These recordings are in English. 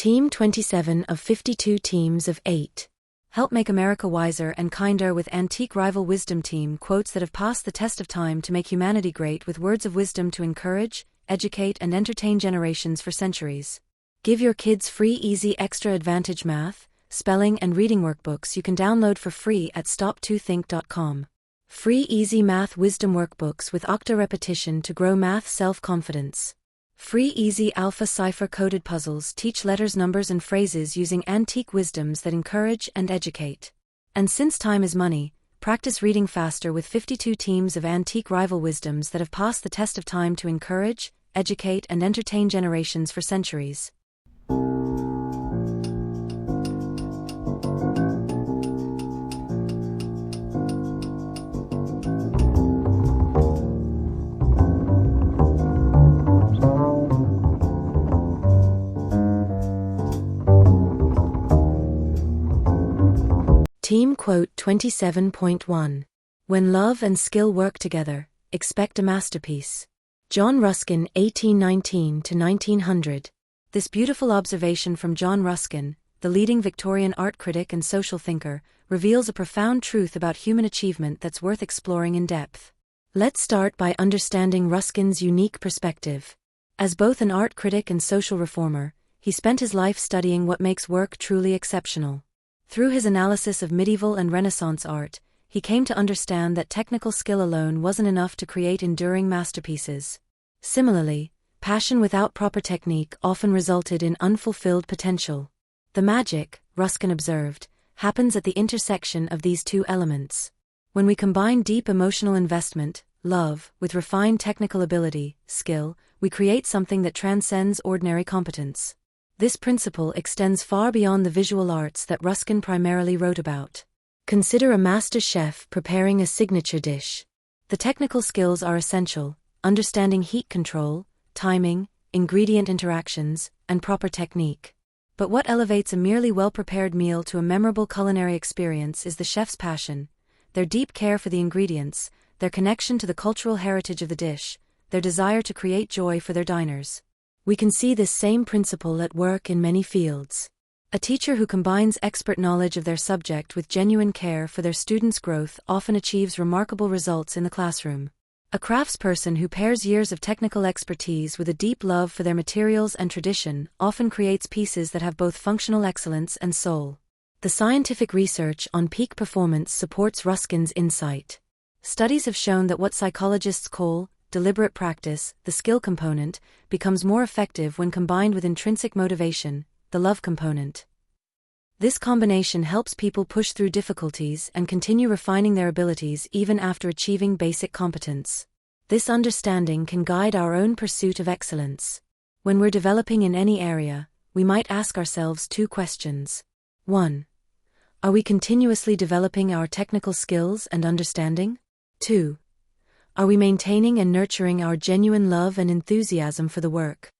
Team 27 of 52 teams of 8. Help make America wiser and kinder with antique rival wisdom team quotes that have passed the test of time to make humanity great with words of wisdom to encourage, educate and entertain generations for centuries. Give your kids free easy extra advantage math, spelling and reading workbooks you can download for free at stop2think.com. Free easy math wisdom workbooks with Octo-Repetition to grow math self-confidence. Free easy alpha Cypher coded puzzles teach letters, numbers and phrases using antique wisdoms that encourage and educate. And since time is money, practice reading faster with 52 teams of antique rival wisdoms that have passed the test of time to encourage, educate and entertain generations for centuries. Team quote 27.1. When love and skill work together, expect a masterpiece. John Ruskin, 1819 to 1900. This beautiful observation from John Ruskin, the leading Victorian art critic and social thinker, reveals a profound truth about human achievement that's worth exploring in depth. Let's start by understanding Ruskin's unique perspective. As both an art critic and social reformer, he spent his life studying what makes work truly exceptional. Through his analysis of medieval and Renaissance art, he came to understand that technical skill alone wasn't enough to create enduring masterpieces. Similarly, passion without proper technique often resulted in unfulfilled potential. The magic, Ruskin observed, happens at the intersection of these two elements. When we combine deep emotional investment, love, with refined technical ability, skill, we create something that transcends ordinary competence. This principle extends far beyond the visual arts that Ruskin primarily wrote about. Consider a master chef preparing a signature dish. The technical skills are essential, understanding heat control, timing, ingredient interactions, and proper technique. But what elevates a merely well-prepared meal to a memorable culinary experience is the chef's passion, their deep care for the ingredients, their connection to the cultural heritage of the dish, their desire to create joy for their diners. We can see this same principle at work in many fields. A teacher who combines expert knowledge of their subject with genuine care for their students' growth often achieves remarkable results in the classroom. A craftsperson who pairs years of technical expertise with a deep love for their materials and tradition often creates pieces that have both functional excellence and soul. The scientific research on peak performance supports Ruskin's insight. Studies have shown that what psychologists call deliberate practice, the skill component, becomes more effective when combined with intrinsic motivation, the love component. This combination helps people push through difficulties and continue refining their abilities even after achieving basic competence. This understanding can guide our own pursuit of excellence. When we're developing in any area, we might ask ourselves two questions. 1. Are we continuously developing our technical skills and understanding? 2. Are we maintaining and nurturing our genuine love and enthusiasm for the work?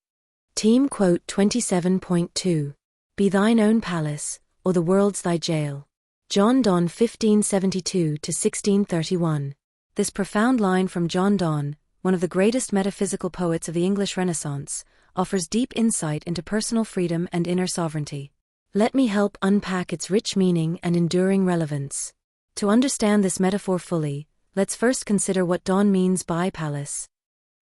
Team quote 27.2. Be thine own palace, or the world's thy jail. John Donne 1572 to 1631. This profound line from John Donne, one of the greatest metaphysical poets of the English Renaissance, offers deep insight into personal freedom and inner sovereignty. Let me help unpack its rich meaning and enduring relevance. To understand this metaphor fully, let's first consider what Donne means by palace.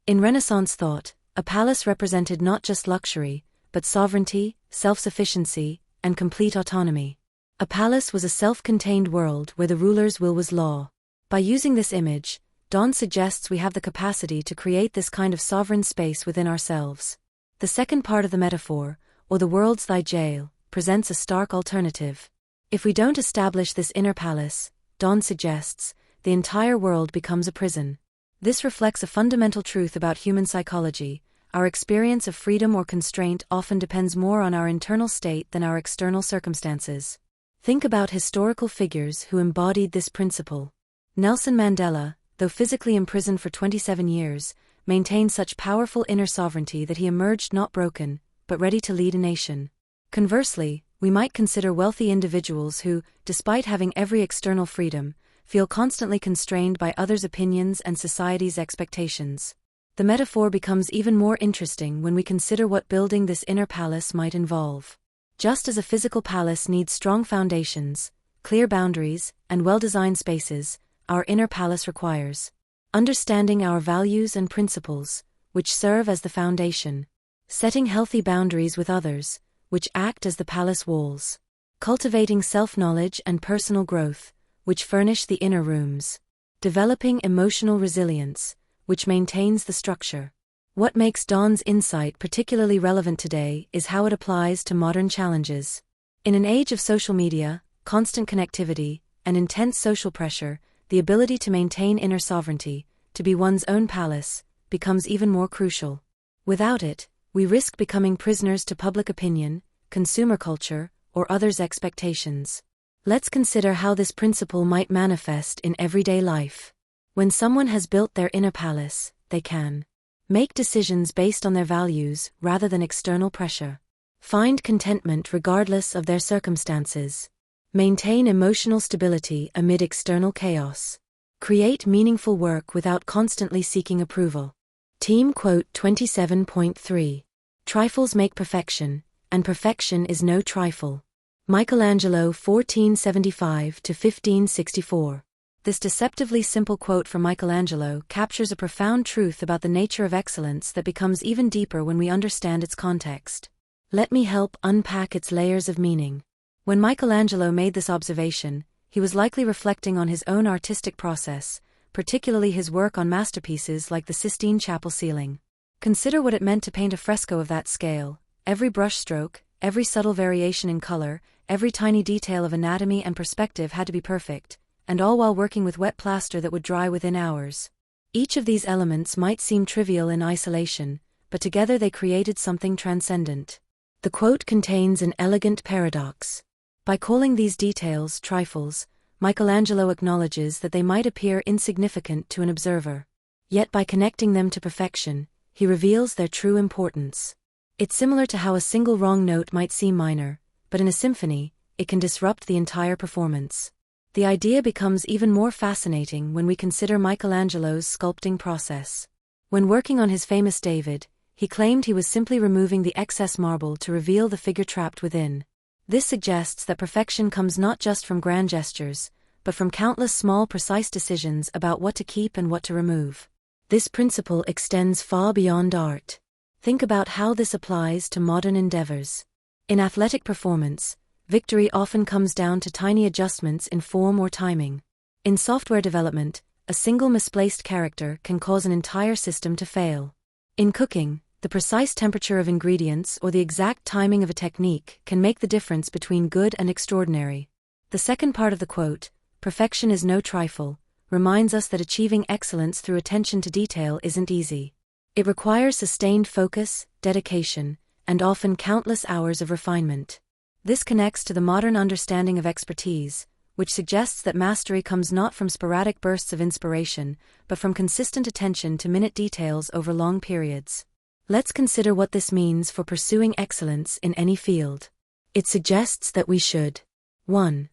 In Renaissance thought, a palace represented not just luxury, but sovereignty, self-sufficiency, and complete autonomy. A palace was a self-contained world where the ruler's will was law. By using this image, Donne suggests we have the capacity to create this kind of sovereign space within ourselves. The second part of the metaphor, or the world's thy jail, presents a stark alternative. If we don't establish this inner palace, Donne suggests, the entire world becomes a prison. This reflects a fundamental truth about human psychology. Our experience of freedom or constraint often depends more on our internal state than our external circumstances. Think about historical figures who embodied this principle. Nelson Mandela, though physically imprisoned for 27 years, maintained such powerful inner sovereignty that he emerged not broken, but ready to lead a nation. Conversely, we might consider wealthy individuals who, despite having every external freedom, feel constantly constrained by others' opinions and society's expectations. The metaphor becomes even more interesting when we consider what building this inner palace might involve. Just as a physical palace needs strong foundations, clear boundaries, and well-designed spaces, our inner palace requires understanding our values and principles, which serve as the foundation, setting healthy boundaries with others, which act as the palace walls, cultivating self-knowledge and personal growth, which furnish the inner rooms, developing emotional resilience, which maintains the structure. What makes Dawn's insight particularly relevant today is how it applies to modern challenges. In an age of social media, constant connectivity, and intense social pressure, the ability to maintain inner sovereignty, to be one's own palace, becomes even more crucial. Without it, we risk becoming prisoners to public opinion, consumer culture, or others' expectations. Let's consider how this principle might manifest in everyday life. When someone has built their inner palace, they can make decisions based on their values rather than external pressure, find contentment regardless of their circumstances, maintain emotional stability amid external chaos, create meaningful work without constantly seeking approval. Team quote 27.3. Trifles make perfection, and perfection is no trifle. Michelangelo 1475 to 1564. This deceptively simple quote from Michelangelo captures a profound truth about the nature of excellence that becomes even deeper when we understand its context. Let me help unpack its layers of meaning. When Michelangelo made this observation, he was likely reflecting on his own artistic process, particularly his work on masterpieces like the Sistine Chapel ceiling. Consider what it meant to paint a fresco of that scale. Every brushstroke, every subtle variation in color, every tiny detail of anatomy and perspective had to be perfect, and all while working with wet plaster that would dry within hours. Each of these elements might seem trivial in isolation, but together they created something transcendent. The quote contains an elegant paradox. By calling these details trifles, Michelangelo acknowledges that they might appear insignificant to an observer. Yet by connecting them to perfection, he reveals their true importance. It's similar to how a single wrong note might seem minor, but in a symphony, it can disrupt the entire performance. The idea becomes even more fascinating when we consider Michelangelo's sculpting process. When working on his famous David, he claimed he was simply removing the excess marble to reveal the figure trapped within. This suggests that perfection comes not just from grand gestures, but from countless small precise decisions about what to keep and what to remove. This principle extends far beyond art. Think about how this applies to modern endeavors. In athletic performance, victory often comes down to tiny adjustments in form or timing. In software development, a single misplaced character can cause an entire system to fail. In cooking, the precise temperature of ingredients or the exact timing of a technique can make the difference between good and extraordinary. The second part of the quote, "Perfection is no trifle," reminds us that achieving excellence through attention to detail isn't easy. It requires sustained focus, dedication, and often countless hours of refinement. This connects to the modern understanding of expertise, which suggests that mastery comes not from sporadic bursts of inspiration, but from consistent attention to minute details over long periods. Let's consider what this means for pursuing excellence in any field. It suggests that we should 1.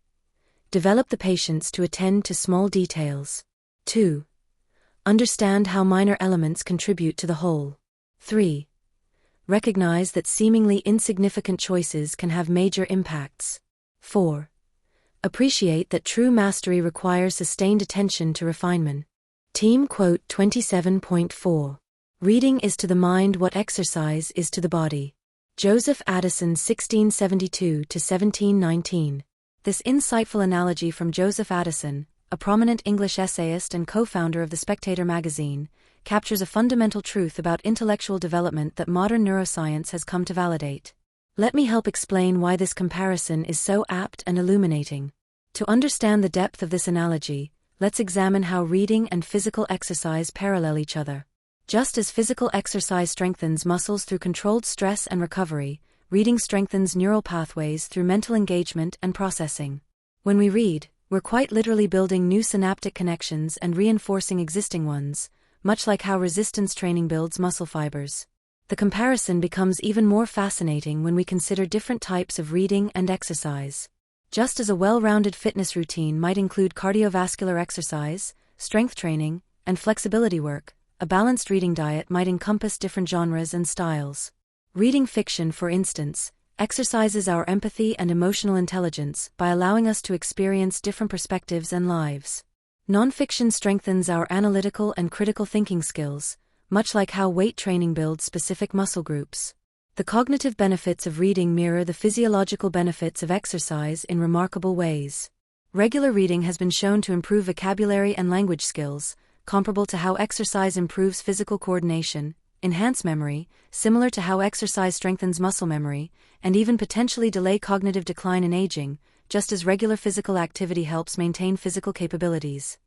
Develop the patience to attend to small details. 2. Understand how minor elements contribute to the whole. 3. Recognize that seemingly insignificant choices can have major impacts. 4. Appreciate that true mastery requires sustained attention to refinement. Team quote 27.4. Reading is to the mind what exercise is to the body. Joseph Addison 1672–1719. This insightful analogy from Joseph Addison, a prominent English essayist and co-founder of The Spectator magazine, captures a fundamental truth about intellectual development that modern neuroscience has come to validate. Let me help explain why this comparison is so apt and illuminating. To understand the depth of this analogy, let's examine how reading and physical exercise parallel each other. Just as physical exercise strengthens muscles through controlled stress and recovery, reading strengthens neural pathways through mental engagement and processing. When we read, we're quite literally building new synaptic connections and reinforcing existing ones, much like how resistance training builds muscle fibers. The comparison becomes even more fascinating when we consider different types of reading and exercise. Just as a well-rounded fitness routine might include cardiovascular exercise, strength training, and flexibility work, a balanced reading diet might encompass different genres and styles. Reading fiction, for instance, exercises our empathy and emotional intelligence by allowing us to experience different perspectives and lives. Nonfiction strengthens our analytical and critical thinking skills, much like how weight training builds specific muscle groups. The cognitive benefits of reading mirror the physiological benefits of exercise in remarkable ways. Regular reading has been shown to improve vocabulary and language skills, comparable to how exercise improves physical coordination, enhance memory, similar to how exercise strengthens muscle memory, and even potentially delay cognitive decline in aging, just as regular physical activity helps maintain physical capabilities.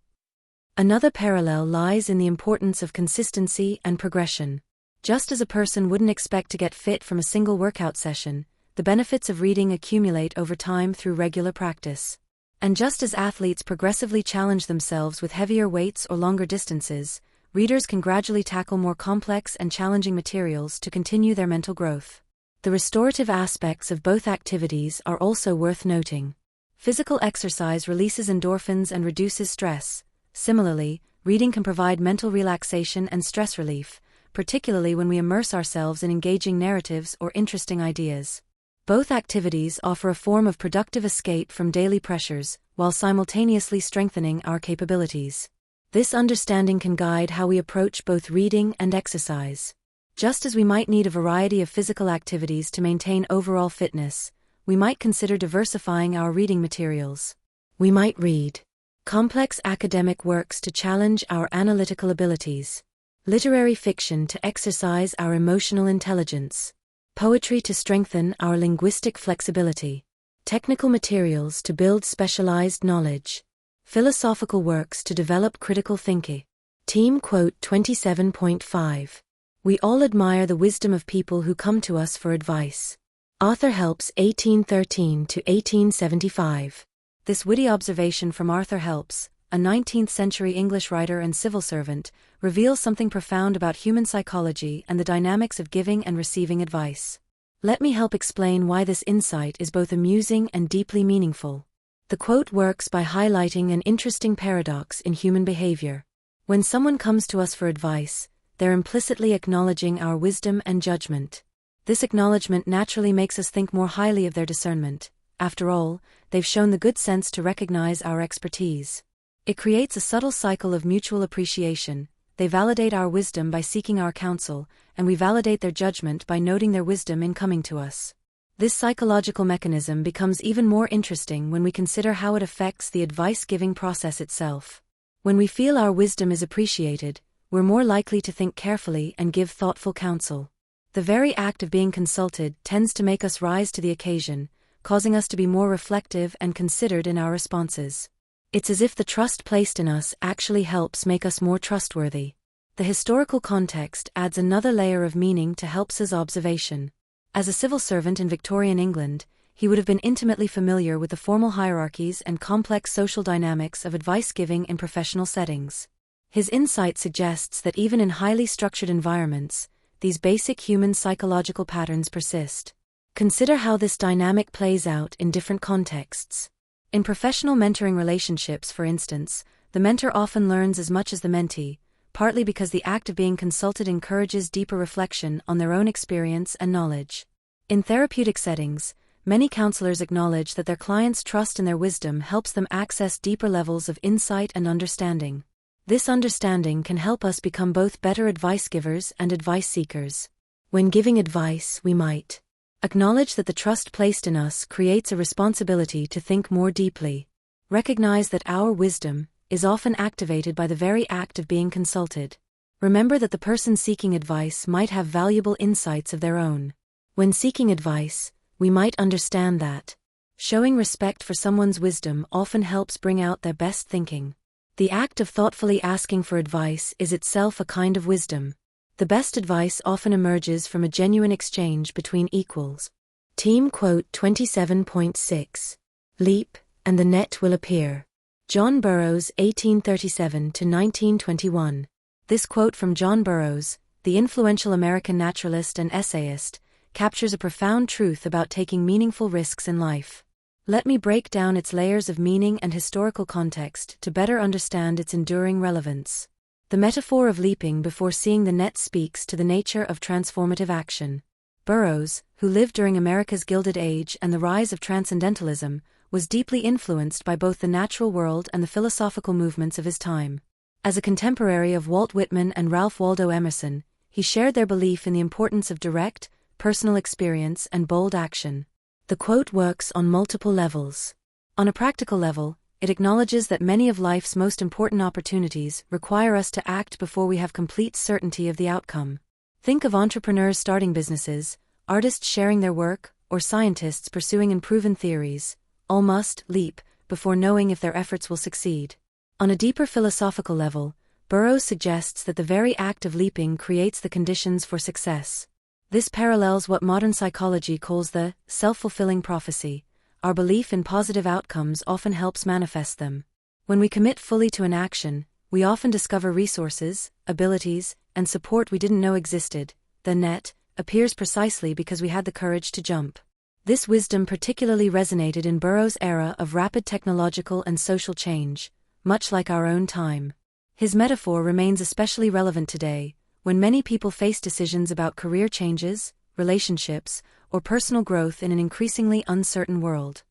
Another parallel lies in the importance of consistency and progression. Just as a person wouldn't expect to get fit from a single workout session, the benefits of reading accumulate over time through regular practice. And just as athletes progressively challenge themselves with heavier weights or longer distances, readers can gradually tackle more complex and challenging materials to continue their mental growth. The restorative aspects of both activities are also worth noting. Physical exercise releases endorphins and reduces stress. Similarly, reading can provide mental relaxation and stress relief, particularly when we immerse ourselves in engaging narratives or interesting ideas. Both activities offer a form of productive escape from daily pressures, while simultaneously strengthening our capabilities. This understanding can guide how we approach both reading and exercise. Just as we might need a variety of physical activities to maintain overall fitness, we might consider diversifying our reading materials. We might read complex academic works to challenge our analytical abilities, literary fiction to exercise our emotional intelligence, poetry to strengthen our linguistic flexibility, technical materials to build specialized knowledge, philosophical works to develop critical thinking. Team quote 27.5. We all admire the wisdom of people who come to us for advice. Arthur Helps 1813 to 1875. This witty observation from Arthur Helps, a 19th-century English writer and civil servant, reveals something profound about human psychology and the dynamics of giving and receiving advice. Let me help explain why this insight is both amusing and deeply meaningful. The quote works by highlighting an interesting paradox in human behavior. When someone comes to us for advice, they're implicitly acknowledging our wisdom and judgment. This acknowledgement naturally makes us think more highly of their discernment. After all, they've shown the good sense to recognize our expertise. It creates a subtle cycle of mutual appreciation. They validate our wisdom by seeking our counsel, and we validate their judgment by noting their wisdom in coming to us. This psychological mechanism becomes even more interesting when we consider how it affects the advice-giving process itself. When we feel our wisdom is appreciated, we're more likely to think carefully and give thoughtful counsel. The very act of being consulted tends to make us rise to the occasion, causing us to be more reflective and considered in our responses. It's as if the trust placed in us actually helps make us more trustworthy. The historical context adds another layer of meaning to Helps's observation. As a civil servant in Victorian England, he would have been intimately familiar with the formal hierarchies and complex social dynamics of advice-giving in professional settings. His insight suggests that even in highly structured environments, these basic human psychological patterns persist. Consider how this dynamic plays out in different contexts. In professional mentoring relationships, for instance, the mentor often learns as much as the mentee, partly because the act of being consulted encourages deeper reflection on their own experience and knowledge. In therapeutic settings, many counselors acknowledge that their clients' trust in their wisdom helps them access deeper levels of insight and understanding. This understanding can help us become both better advice givers and advice seekers. When giving advice, we might acknowledge that the trust placed in us creates a responsibility to think more deeply. Recognize that our wisdom is often activated by the very act of being consulted. Remember that the person seeking advice might have valuable insights of their own. When seeking advice, we might understand that showing respect for someone's wisdom often helps bring out their best thinking. The act of thoughtfully asking for advice is itself a kind of wisdom. The best advice often emerges from a genuine exchange between equals. Team quote 27.6. Leap, and the net will appear. John Burroughs 1837 to 1921. This quote from John Burroughs, the influential American naturalist and essayist, captures a profound truth about taking meaningful risks in life. Let me break down its layers of meaning and historical context to better understand its enduring relevance. The metaphor of leaping before seeing the net speaks to the nature of transformative action. Burroughs, who lived during America's Gilded Age and the rise of transcendentalism, was deeply influenced by both the natural world and the philosophical movements of his time. As a contemporary of Walt Whitman and Ralph Waldo Emerson, he shared their belief in the importance of direct, personal experience and bold action. The quote works on multiple levels. On a practical level, it acknowledges that many of life's most important opportunities require us to act before we have complete certainty of the outcome. Think of entrepreneurs starting businesses, artists sharing their work, or scientists pursuing unproven theories. All must leap before knowing if their efforts will succeed. On a deeper philosophical level, Burroughs suggests that the very act of leaping creates the conditions for success. This parallels what modern psychology calls the self-fulfilling prophecy. Our belief in positive outcomes often helps manifest them. When we commit fully to an action, we often discover resources, abilities, and support we didn't know existed. The net appears precisely because we had the courage to jump. This wisdom particularly resonated in Burroughs' era of rapid technological and social change, much like our own time. His metaphor remains especially relevant today, when many people face decisions about career changes, relationships, or personal growth in an increasingly uncertain world.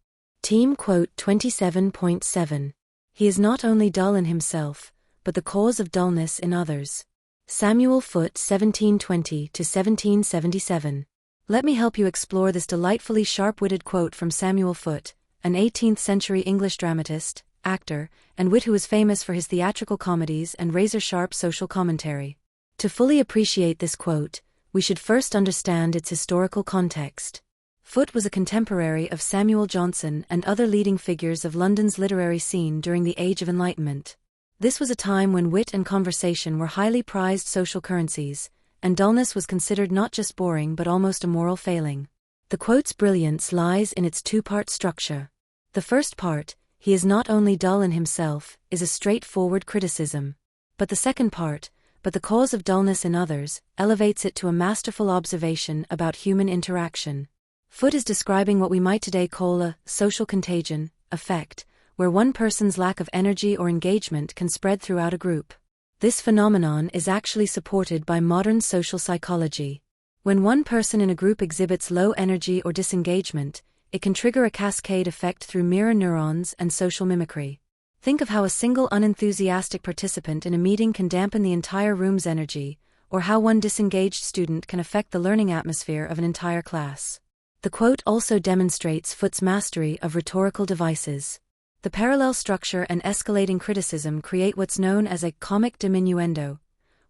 Team quote 27.7. He is not only dull in himself, but the cause of dullness in others. Samuel Foote 1720–1777. Let me help you explore this delightfully sharp-witted quote from Samuel Foote, an 18th-century English dramatist, actor, and wit who was famous for his theatrical comedies and razor-sharp social commentary. To fully appreciate this quote, we should first understand its historical context. Foote was a contemporary of Samuel Johnson and other leading figures of London's literary scene during the Age of Enlightenment. This was a time when wit and conversation were highly prized social currencies, and dullness was considered not just boring but almost a moral failing. The quote's brilliance lies in its two-part structure. The first part, he is not only dull in himself, is a straightforward criticism. But the second part, but the cause of dullness in others, elevates it to a masterful observation about human interaction. Foote is describing what we might today call a social contagion effect, where one person's lack of energy or engagement can spread throughout a group. This phenomenon is actually supported by modern social psychology. When one person in a group exhibits low energy or disengagement, it can trigger a cascade effect through mirror neurons and social mimicry. Think of how a single unenthusiastic participant in a meeting can dampen the entire room's energy, or how one disengaged student can affect the learning atmosphere of an entire class. The quote also demonstrates Foote's mastery of rhetorical devices. The parallel structure and escalating criticism create what's known as a comic diminuendo,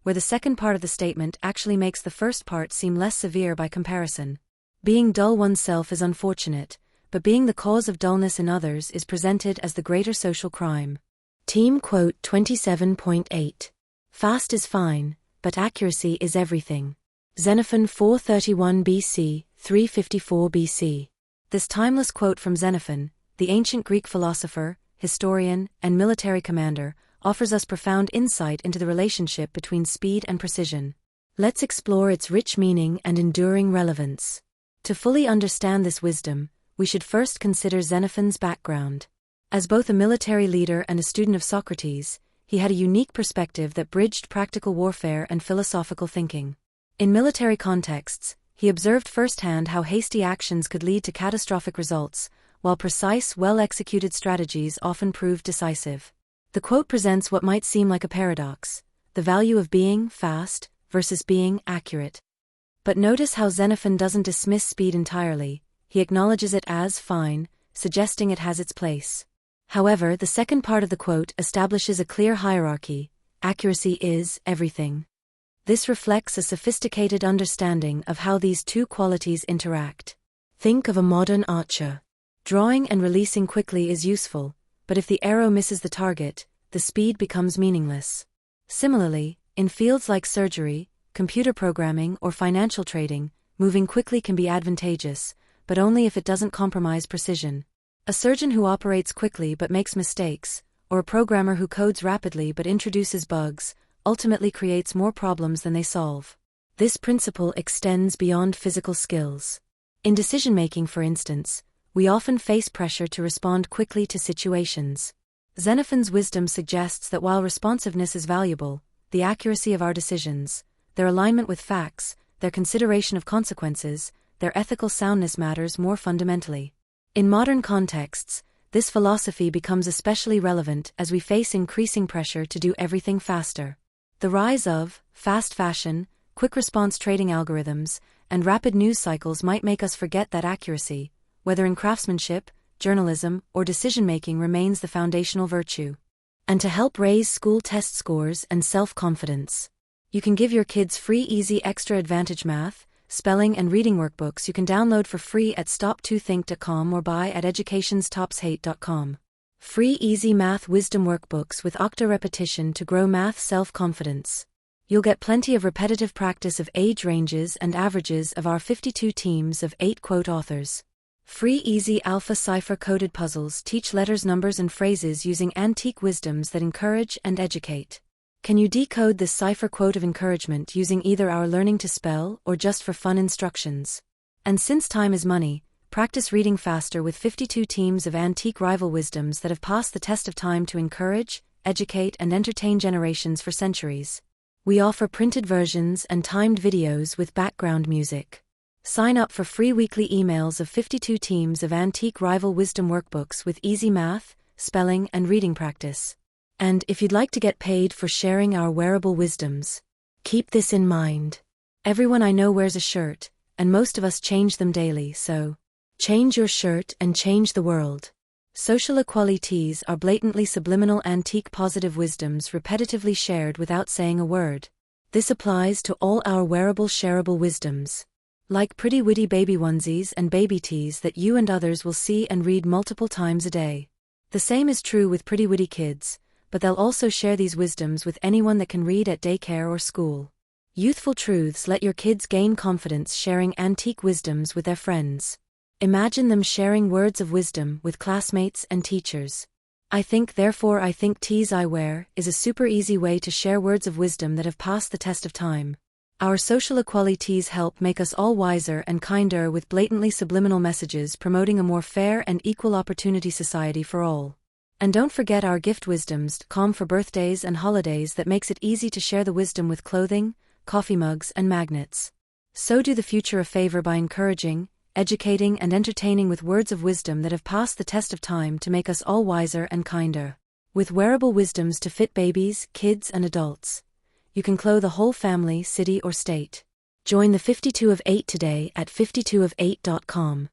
where the second part of the statement actually makes the first part seem less severe by comparison. Being dull oneself is unfortunate, but being the cause of dullness in others is presented as the greater social crime. Team quote 27.8. Fast is fine, but accuracy is everything. Xenophon 431 BC, 354 BC. This timeless quote from Xenophon, the ancient Greek philosopher, historian, and military commander, offers us profound insight into the relationship between speed and precision. Let's explore its rich meaning and enduring relevance. To fully understand this wisdom, we should first consider Xenophon's background. As both a military leader and a student of Socrates, he had a unique perspective that bridged practical warfare and philosophical thinking. In military contexts, he observed firsthand how hasty actions could lead to catastrophic results, while precise, well-executed strategies often proved decisive. The quote presents what might seem like a paradox: the value of being fast versus being accurate. But notice how Xenophon doesn't dismiss speed entirely. He acknowledges it as fine, suggesting it has its place. However, the second part of the quote establishes a clear hierarchy: accuracy is everything. This reflects a sophisticated understanding of how these two qualities interact. Think of a modern archer. Drawing and releasing quickly is useful, but if the arrow misses the target, the speed becomes meaningless. Similarly, in fields like surgery, computer programming, or financial trading, moving quickly can be advantageous, but only if it doesn't compromise precision. A surgeon who operates quickly but makes mistakes, or a programmer who codes rapidly but introduces bugs, ultimately creates more problems than they solve. This principle extends beyond physical skills. In decision-making, for instance, we often face pressure to respond quickly to situations. Xenophon's wisdom suggests that while responsiveness is valuable, the accuracy of our decisions, their alignment with facts, their consideration of consequences, their ethical soundness matters more fundamentally. In modern contexts, this philosophy becomes especially relevant as we face increasing pressure to do everything faster. The rise of fast fashion, quick response trading algorithms, and rapid news cycles might make us forget that accuracy, whether in craftsmanship, journalism, or decision-making, remains the foundational virtue. And to help raise school test scores and self-confidence, you can give your kids free easy extra advantage math, spelling and reading workbooks you can download for free at stop2think.com or buy at educationstopshate.com. Free easy math wisdom workbooks with Octo-Repetition to grow math self-confidence. You'll get plenty of repetitive practice of age ranges and averages of our 52 teams of 8 quote authors. Free easy alpha Cypher coded puzzles teach letters, numbers and phrases using antique wisdoms that encourage and educate. Can you decode this Cypher quote of encouragement using either our learning to spell or just for fun instructions? And since time is money, practice reading faster with 52 teams of antique rival wisdoms that have passed the test of time to encourage, educate and entertain generations for centuries. We offer printed versions and timed videos with background music. Sign up for free weekly emails of 52 teams of antique rival wisdom workbooks with easy math, spelling and reading practice. And if you'd like to get paid for sharing our wearable wisdoms, keep this in mind. Everyone I know wears a shirt, and most of us change them daily, so change your shirt and change the world. Social equalities are blatantly subliminal antique positive wisdoms repetitively shared without saying a word. This applies to all our wearable shareable wisdoms. Like pretty witty baby onesies and baby tees that you and others will see and read multiple times a day. The same is true with pretty witty kids, but they'll also share these wisdoms with anyone that can read at daycare or school. Youthful truths let your kids gain confidence sharing antique wisdoms with their friends. Imagine them sharing words of wisdom with classmates and teachers. I think therefore I think tees I wear is a super easy way to share words of wisdom that have passed the test of time. Our social equalities help make us all wiser and kinder with blatantly subliminal messages promoting a more fair and equal opportunity society for all. And don't forget our gift wisdoms.com for birthdays and holidays that makes it easy to share the wisdom with clothing, coffee mugs and magnets. So do the future a favor by encouraging, educating and entertaining with words of wisdom that have passed the test of time to make us all wiser and kinder. With wearable wisdoms to fit babies, kids and adults. You can clothe a whole family, city or state. Join the 52 of 8 today at 52of8.com.